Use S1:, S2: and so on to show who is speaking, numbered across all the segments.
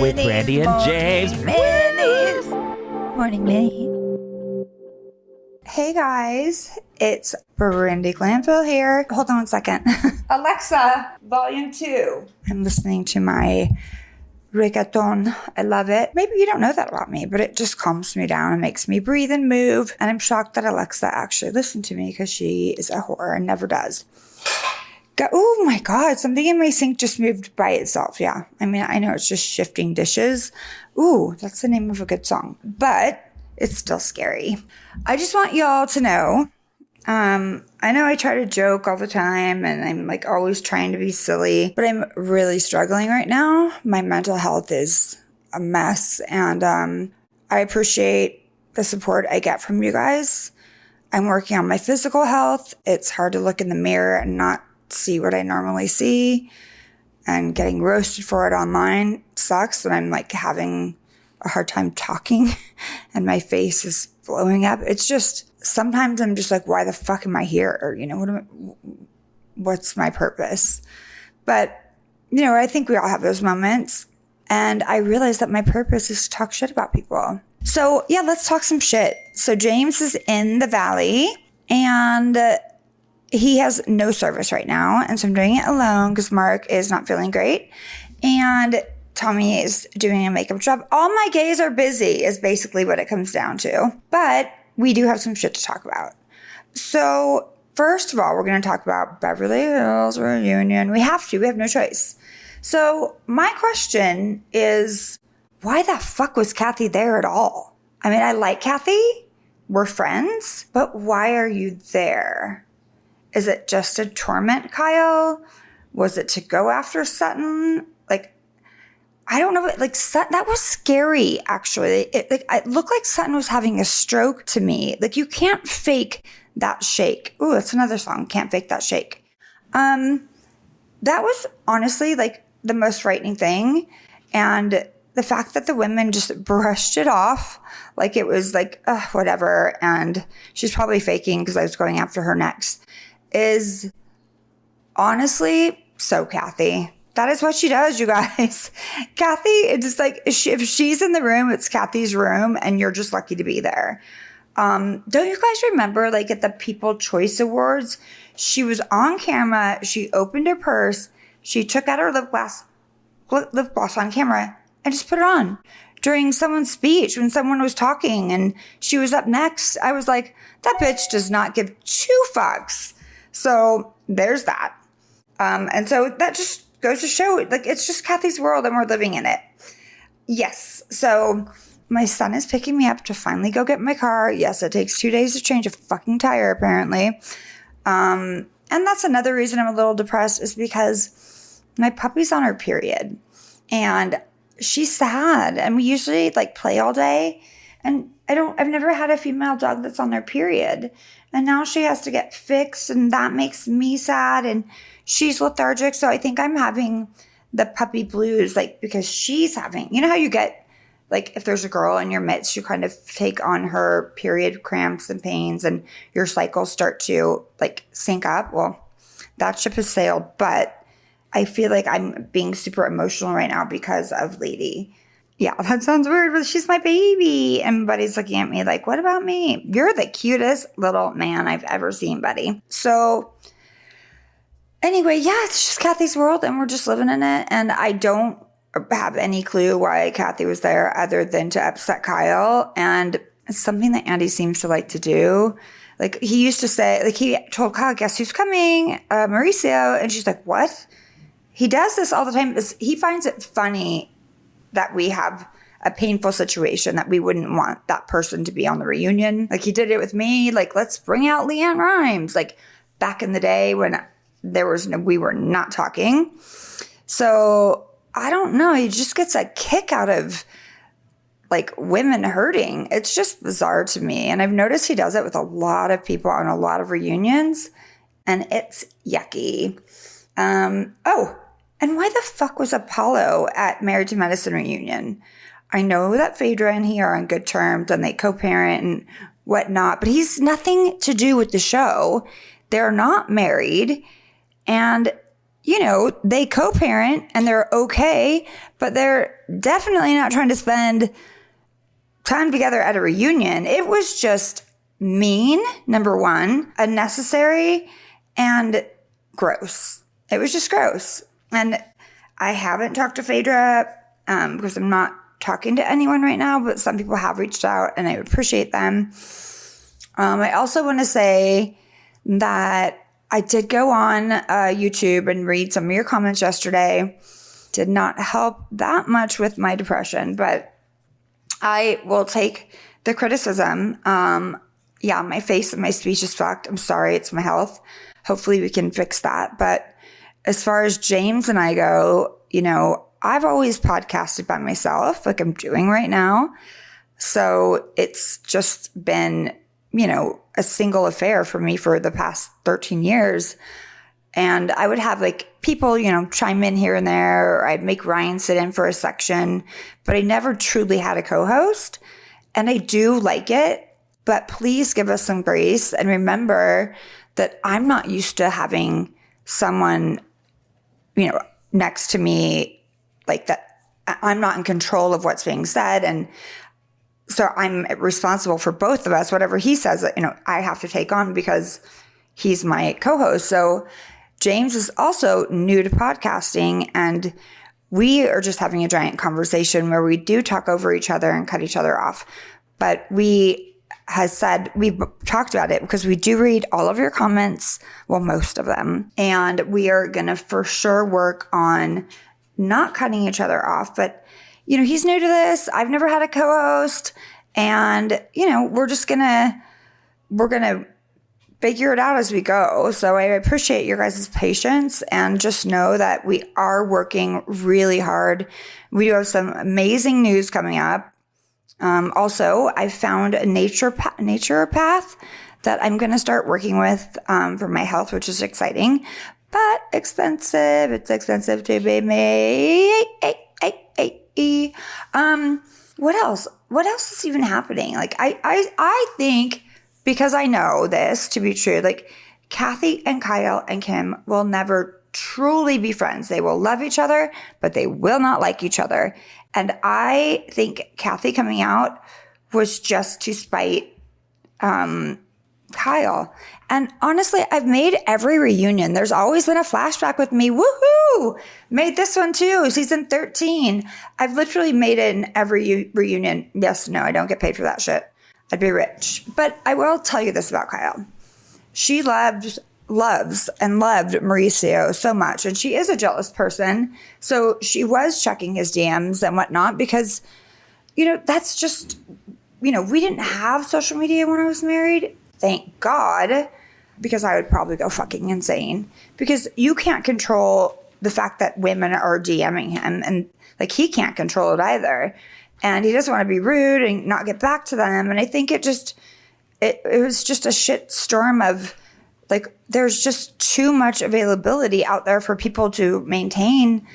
S1: with Brandi and James.
S2: Morning, Minnie. Hey guys, it's Brandi Glanville here. Hold on one second. Alexa, volume 2. I'm listening to my reggaeton. I love it. Maybe you don't know that about me, but it just calms me down and makes me breathe and move. And I'm shocked that Alexa actually listened to me because she is a whore and never does. Oh my God, something in my sink just moved by itself. Yeah. I mean, I know it's just shifting dishes. Ooh, that's the name of a good song, but it's still scary. I just want y'all to know, I know I try to joke all the time and I'm like always trying to be silly, but I'm really struggling right now. My mental health is a mess and I appreciate the support I get from you guys. I'm working on my physical health. It's hard to look in the mirror and not see what I normally see, and getting roasted for it online sucks. And I'm like having a hard time talking and my face is blowing up. It's just, sometimes I'm just like, why the fuck am I here? Or, you know, what's my purpose? But, you know, I think we all have those moments. And I realized that my purpose is to talk shit about people. So yeah, let's talk some shit. So James is in the Valley and he has no service right now. And so I'm doing it alone because Mark is not feeling great. And Tommy is doing a makeup job. All my gays are busy is basically what it comes down to. But we do have some shit to talk about. So first of all, we're going to talk about Beverly Hills reunion. We have no choice. So my question is, why the fuck was Kathy there at all? I mean, I like Kathy. We're friends. But why are you there? Is it just to torment Kyle? Was it to go after Sutton? Like, I don't know. Like, Sutton, that was scary, actually. It looked like Sutton was having a stroke to me. Like, you can't fake that shake. Ooh, that's another song. Can't fake that shake. That was honestly, like, the most frightening thing. And the fact that the women just brushed it off like it was like, whatever. And she's probably faking because I was going after her next. Is honestly so Kathy. That is what she does, you guys. Kathy, it's just like, if she's in the room, it's Kathy's room and you're just lucky to be there. Don't you guys remember, like at the People Choice Awards, she was on camera, she opened her purse, she took out her lip gloss on camera and just put it on during someone's speech when someone was talking and she was up next. I was like, that bitch does not give 2 fucks. So there's that. And so that just goes to show, like, it's just Kathy's world and we're living in it. Yes. So my son is picking me up to finally go get my car. Yes, it takes 2 days to change a fucking tire, apparently. And that's another reason I'm a little depressed is because my puppy's on her period and she's sad. And we usually like play all day. And I've never had a female dog that's on their period. And now she has to get fixed and that makes me sad and she's lethargic. So I think I'm having the puppy blues, like because she's having, you know how you get, like if there's a girl in your midst, you kind of take on her period cramps and pains and your cycles start to like sync up. Well, that ship has sailed, but I feel like I'm being super emotional right now because of Lady. Yeah, that sounds weird, but she's my baby. And Buddy's looking at me like, what about me? You're the cutest little man I've ever seen, Buddy. So anyway, yeah, it's just Kathy's world and we're just living in it. And I don't have any clue why Kathy was there other than to upset Kyle. And it's something that Andy seems to like to do. Like he used to say, like he told Kyle, guess who's coming? Mauricio. And she's like, what? He does this all the time. He finds it funny that we have a painful situation that we wouldn't want that person to be on the reunion. Like he did it with me. Like, let's bring out Leanne Rimes. Like back in the day when we were not talking. So I don't know. He just gets a kick out of like women hurting. It's just bizarre to me. And I've noticed he does it with a lot of people on a lot of reunions and it's yucky. And why the fuck was Apollo at Married to Medicine reunion? I know that Phaedra and he are on good terms and they co-parent and whatnot, but he's nothing to do with the show. They're not married. And they co-parent and they're okay, but they're definitely not trying to spend time together at a reunion. It was just mean, number one, unnecessary, and gross. It was just gross. And I haven't talked to Phaedra because I'm not talking to anyone right now, but some people have reached out and I appreciate them. I also want to say that I did go on YouTube and read some of your comments yesterday. Did not help that much with my depression, but I will take the criticism. Yeah, my face and my speech is fucked. I'm sorry, it's my health. Hopefully we can fix that. But as far as James and I go, I've always podcasted by myself like I'm doing right now. So it's just been, a single affair for me for the past 13 years. And I would have people, chime in here and there, or I'd make Ryan sit in for a section, but I never truly had a co-host. And I do like it, but please give us some grace and remember that I'm not used to having someone, next to me like that. I'm not in control of what's being said. And so I'm responsible for both of us. Whatever he says, I have to take on because he's my co-host. So James is also new to podcasting, and we are just having a giant conversation where we do talk over each other and cut each other off. But we've talked about it because we do read all of your comments, well, most of them. And we are going to for sure work on not cutting each other off. But, he's new to this. I've never had a co-host. And, we're going to figure it out as we go. So I appreciate your guys' patience, and just know that we are working really hard. We do have some amazing news coming up. Also, I found a naturopath that I'm going to start working with for my health, which is exciting, but expensive. It's expensive to be made. What else? What else is even happening? I think, because I know this to be true, Kathy and Kyle and Kim will never truly be friends. They will love each other, but they will not like each other. And I think Kathy coming out was just to spite Kyle. And honestly, I've made every reunion. There's always been a flashback with me. Woohoo! Made this one too, season 13. I've literally made it in every reunion. Yes, no, I don't get paid for that shit. I'd be rich. But I will tell you this about Kyle. She loves and loved Mauricio so much. And she is a jealous person. So she was checking his DMs and whatnot because, that's just, we didn't have social media when I was married. Thank God. Because I would probably go fucking insane. Because you can't control the fact that women are DMing him. And he can't control it either. And he doesn't want to be rude and not get back to them. And I think it was just a shit storm of there's just too much availability out there for people to maintain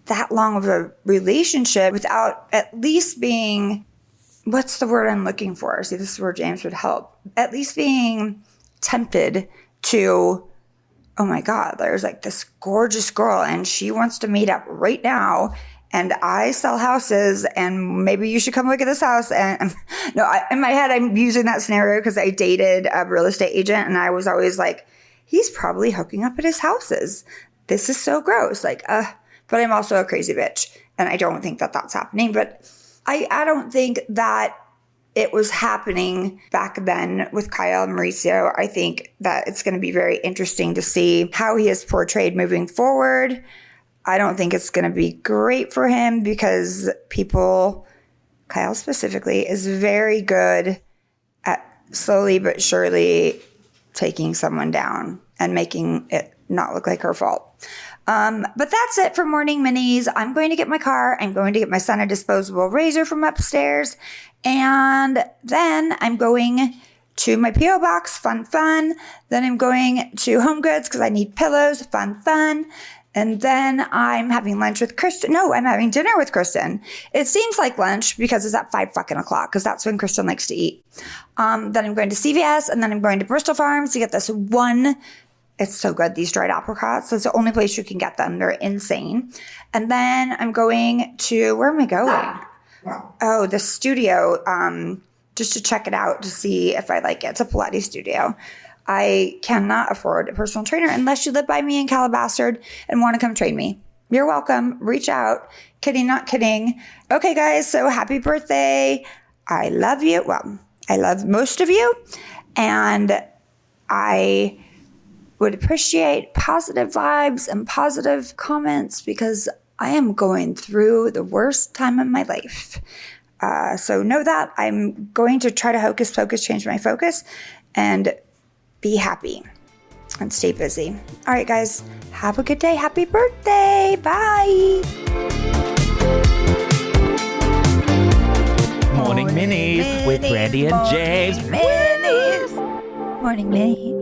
S2: that long of a relationship without at least being, what's the word I'm looking for? See, this is where James would help. At least being tempted to, oh my God, there's this gorgeous girl and she wants to meet up right now. And I sell houses, and maybe you should come look at this house. And in my head, I'm using that scenario because I dated a real estate agent, and I was always like, he's probably hooking up at his houses. This is so gross. But I'm also a crazy bitch, and I don't think that that's happening. But I don't think that it was happening back then with Kyle and Mauricio. I think that it's going to be very interesting to see how he is portrayed moving forward. I don't think it's going to be great for him because Kyle specifically, is very good at slowly but surely taking someone down and making it not look like her fault. But that's it for Morning Minis. I'm going to get my car. I'm going to get my son a disposable razor from upstairs. And then I'm going to my P.O. box. Fun. Then I'm going to Home Goods because I need pillows. Fun. And then I'm having lunch with Kristen. No, I'm having dinner with Kristen. It seems like lunch because it's at 5 fucking o'clock because that's when Kristen likes to eat. Then I'm going to CVS, and then I'm going to Bristol Farms to get this one It's so good. These dried apricots. That's the only place you can get them. They're insane. And then I'm going to, where am I going? Oh, the studio, just to check it out to see if I like it. It's a Pilates studio. I cannot afford a personal trainer unless you live by me in Calabasas and want to come train me. You're welcome. Reach out. Kidding, not kidding. Okay, guys. So happy birthday. I love you. Well, I love most of you. And I would appreciate positive vibes and positive comments because I am going through the worst time of my life. So know that I'm going to try to hocus pocus, change my focus, and be happy and stay busy. All right, guys, have a good day. Happy birthday. Bye.
S1: Morning Minis with Brandi and James.
S2: Minis. Morning Minis.